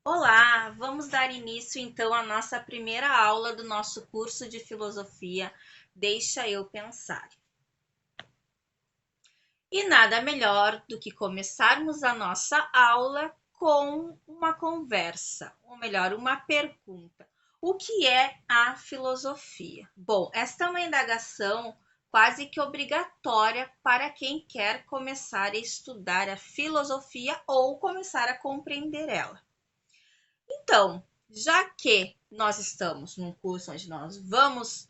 Olá, vamos dar início então à nossa primeira aula do nosso curso de filosofia. Deixa eu pensar. E nada melhor do que começarmos a nossa aula com uma conversa, ou melhor, uma pergunta. O que é a filosofia? Bom, esta é uma indagação quase que obrigatória para quem quer começar a estudar a filosofia ou começar a compreender ela. Então, já que nós estamos num curso onde nós vamos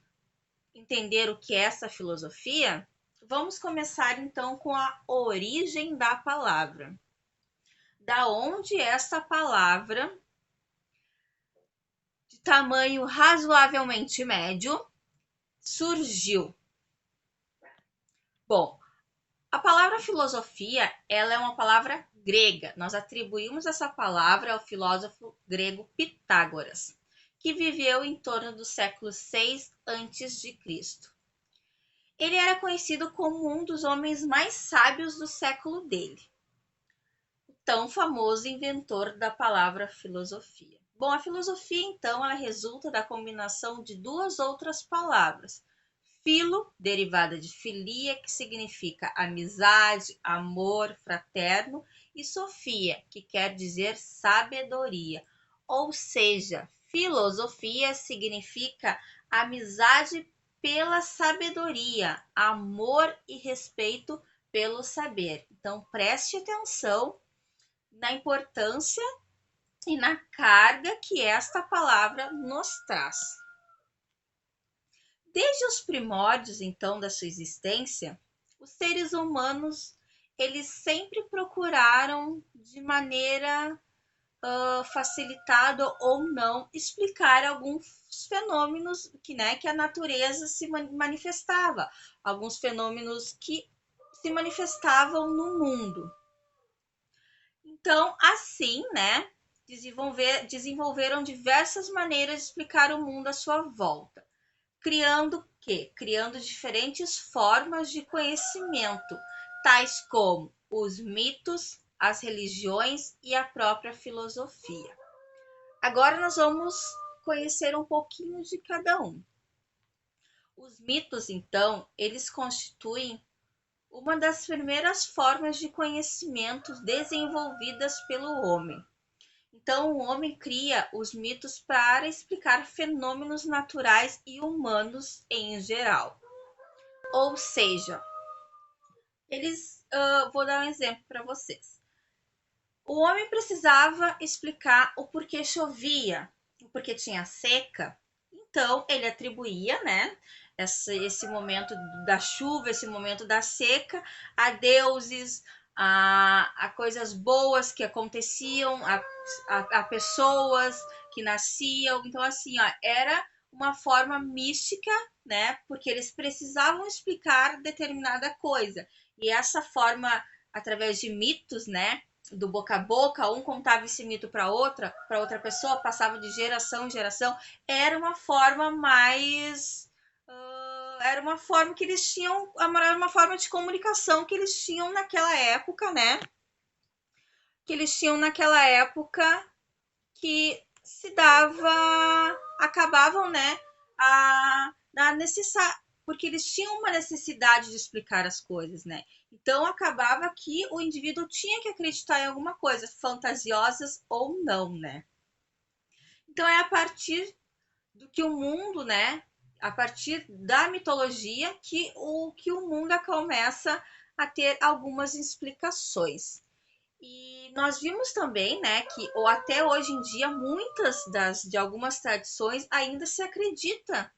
entender o que é essa filosofia, vamos começar então com a origem da palavra. Da onde essa palavra, de tamanho razoavelmente médio, surgiu? Bom, a palavra filosofia, ela é uma palavra grega. Nós atribuímos essa palavra ao filósofo grego Pitágoras, que viveu em torno do século 6 a.C. Ele era conhecido como um dos homens mais sábios do século dele, o tão famoso inventor da palavra filosofia. Bom, a filosofia, então, ela resulta da combinação de duas outras palavras. Filo, derivada de filia, que significa amizade, amor, fraterno, e sofia, que quer dizer sabedoria. Ou seja, filosofia significa amizade pela sabedoria, amor e respeito pelo saber. Então, preste atenção na importância e na carga que esta palavra nos traz. Desde os primórdios, então, da sua existência, os seres humanos eles sempre procuraram, de maneira facilitada ou não, explicar alguns fenômenos que a natureza se manifestava, alguns fenômenos que se manifestavam no mundo. Então, assim, desenvolveram diversas maneiras de explicar o mundo à sua volta. Criando o quê? Criando diferentes formas de conhecimento, tais como os mitos, as religiões e a própria filosofia. Agora nós vamos conhecer um pouquinho de cada um. Os mitos, então, eles constituem uma das primeiras formas de conhecimento desenvolvidas pelo homem. Então, o homem cria os mitos para explicar fenômenos naturais e humanos em geral. Ou seja, vou dar um exemplo para vocês. O homem precisava explicar o porquê chovia, o porquê tinha seca. Então, ele atribuía, esse momento da chuva, esse momento da seca, a deuses, a coisas boas que aconteciam, a pessoas que nasciam. Então, assim, ó, era uma forma mística, né? Porque eles precisavam explicar determinada coisa. E essa forma, através de mitos, né? Do boca a boca, um contava esse mito para outra pessoa, passava de geração em geração, era uma forma mais. Era uma forma que eles tinham, era uma forma de comunicação que eles tinham naquela época, né? Que eles tinham naquela época que se dava, acabavam, né? A necessidade, porque eles tinham uma necessidade de explicar as coisas, né? Então acabava que o indivíduo tinha que acreditar em alguma coisa, fantasiosas ou não, né? Então é a partir do que o mundo, né? A partir da mitologia que o mundo começa a ter algumas explicações. E nós vimos também, né, que ou até hoje em dia muitas de algumas tradições ainda se acredita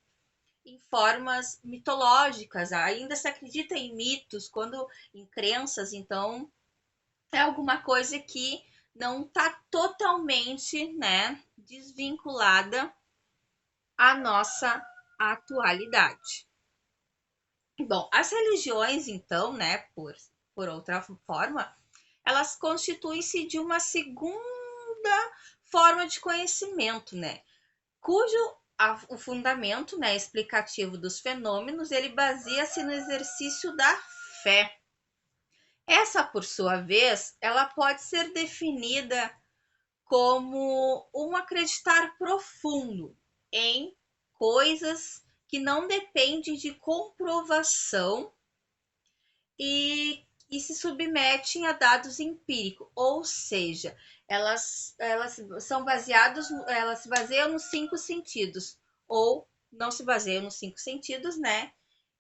em formas mitológicas, ainda se acredita em mitos, quando em crenças, então é alguma coisa que não está totalmente, né, desvinculada à nossa atualidade. Bom, as religiões, então, né, por outra forma, elas constituem-se de uma segunda forma de conhecimento, né? Cujo o fundamento, né, explicativo dos fenômenos, ele baseia-se no exercício da fé. Essa, por sua vez, ela pode ser definida como um acreditar profundo em coisas que não dependem de comprovação e se submetem a dados empíricos, ou seja, elas se baseiam nos cinco sentidos, ou não se baseiam nos cinco sentidos, né?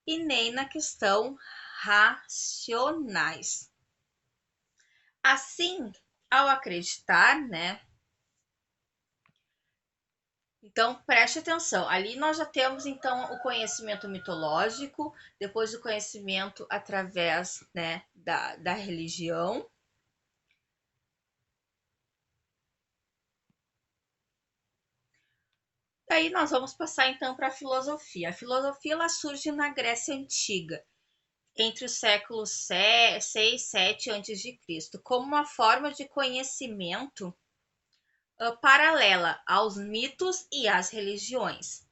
E nem na questão racionais. Assim, ao acreditar, né? Então, preste atenção. Ali nós já temos, então, o conhecimento mitológico, depois o conhecimento através, né, da religião. Daí nós vamos passar, então, para a filosofia. A filosofia ela surge na Grécia Antiga, entre os séculos 6 e 7 a.C., como uma forma de conhecimento paralela aos mitos e às religiões,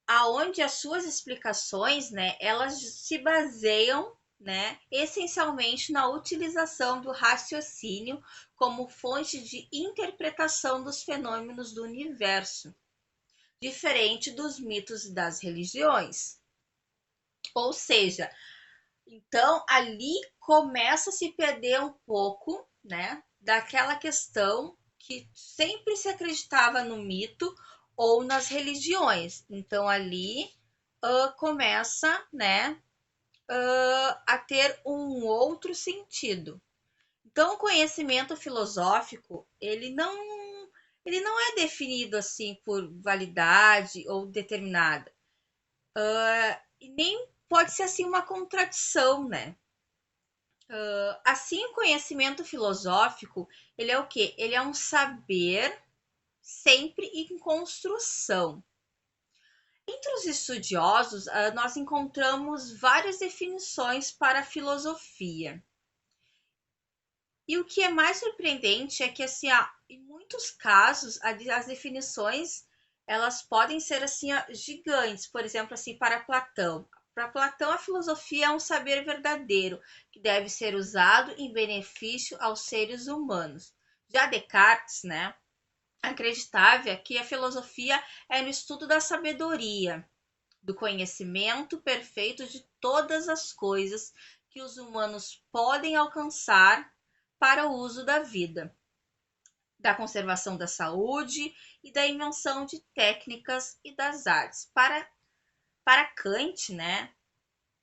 aonde as suas explicações, né, elas se baseiam, né, essencialmente na utilização do raciocínio como fonte de interpretação dos fenômenos do universo, diferente dos mitos e das religiões. Ou seja, então ali começa a se perder um pouco, né, daquela questão que sempre se acreditava no mito ou nas religiões. Então ali começa, né, a ter um outro sentido. Então o conhecimento filosófico ele não é definido assim por validade ou determinada, e nem pode ser assim uma contradição, né? Assim, o conhecimento filosófico, ele é o quê? Ele é um saber sempre em construção. Entre os estudiosos, nós encontramos várias definições para a filosofia. E o que é mais surpreendente é que, assim, em muitos casos, as definições elas podem ser assim gigantes. Por exemplo, assim, para Platão. Para Platão, a filosofia é um saber verdadeiro que deve ser usado em benefício aos seres humanos. Já Descartes, né, acreditava que a filosofia era o estudo da sabedoria, do conhecimento perfeito de todas as coisas que os humanos podem alcançar para o uso da vida, da conservação da saúde e da invenção de técnicas e das artes. Para Kant, né,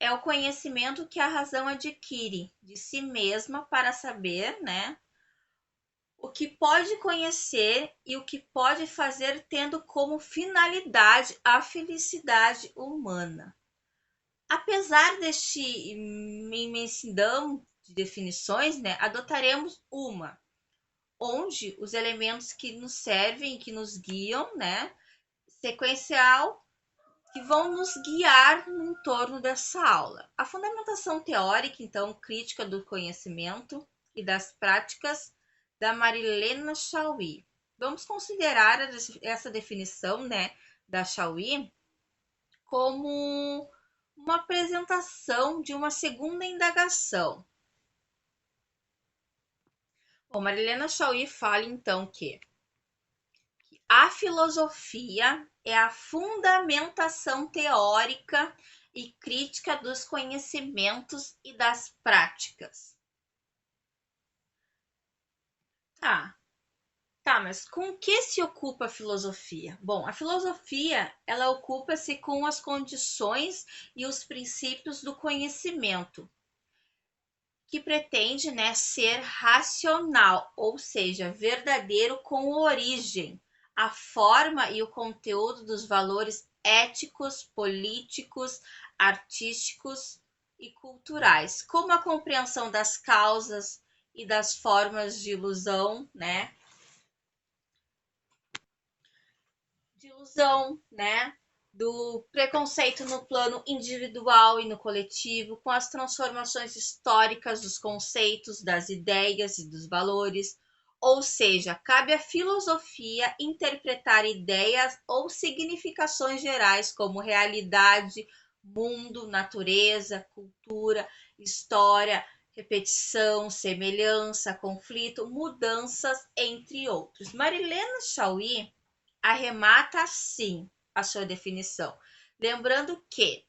é o conhecimento que a razão adquire de si mesma para saber, né, o que pode conhecer e o que pode fazer, tendo como finalidade a felicidade humana. Apesar deste imensidão de definições, né, adotaremos uma, onde os elementos que nos servem, que nos guiam, né, sequencial, que vão nos guiar no entorno dessa aula. A fundamentação teórica, então, crítica do conhecimento e das práticas da Marilena Chauí. Vamos considerar essa definição, né, da Chauí como uma apresentação de uma segunda indagação. Bom, Marilena Chauí fala então que a filosofia é a fundamentação teórica e crítica dos conhecimentos e das práticas. Tá, mas com que se ocupa a filosofia? Bom, a filosofia, ela ocupa-se com as condições e os princípios do conhecimento, que pretende, né, ser racional, ou seja, verdadeiro com origem, a forma e o conteúdo dos valores éticos, políticos, artísticos e culturais, como a compreensão das causas e das formas de ilusão, né? Do preconceito no plano individual e no coletivo, com as transformações históricas dos conceitos, das ideias e dos valores. Ou seja, cabe à filosofia interpretar ideias ou significações gerais como realidade, mundo, natureza, cultura, história, repetição, semelhança, conflito, mudanças, entre outros. Marilena Chauí arremata assim a sua definição, lembrando que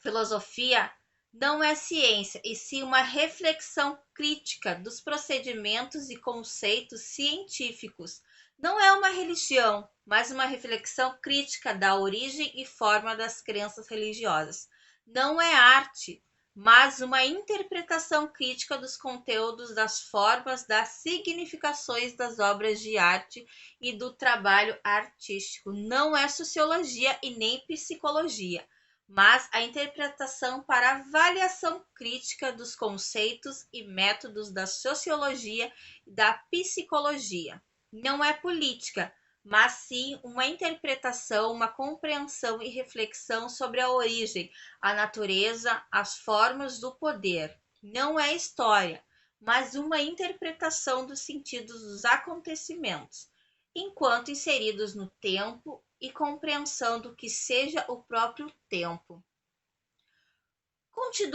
filosofia não é ciência, e sim uma reflexão crítica dos procedimentos e conceitos científicos. Não é uma religião, mas uma reflexão crítica da origem e forma das crenças religiosas. Não é arte, mas uma interpretação crítica dos conteúdos, das formas, das significações das obras de arte e do trabalho artístico. Não é sociologia e nem psicologia, mas a interpretação para avaliação crítica dos conceitos e métodos da sociologia e da psicologia. Não é política, mas sim uma interpretação, uma compreensão e reflexão sobre a origem, a natureza, as formas do poder. Não é história, mas uma interpretação dos sentidos dos acontecimentos, enquanto inseridos no tempo e compreensão do que seja o próprio tempo. Continua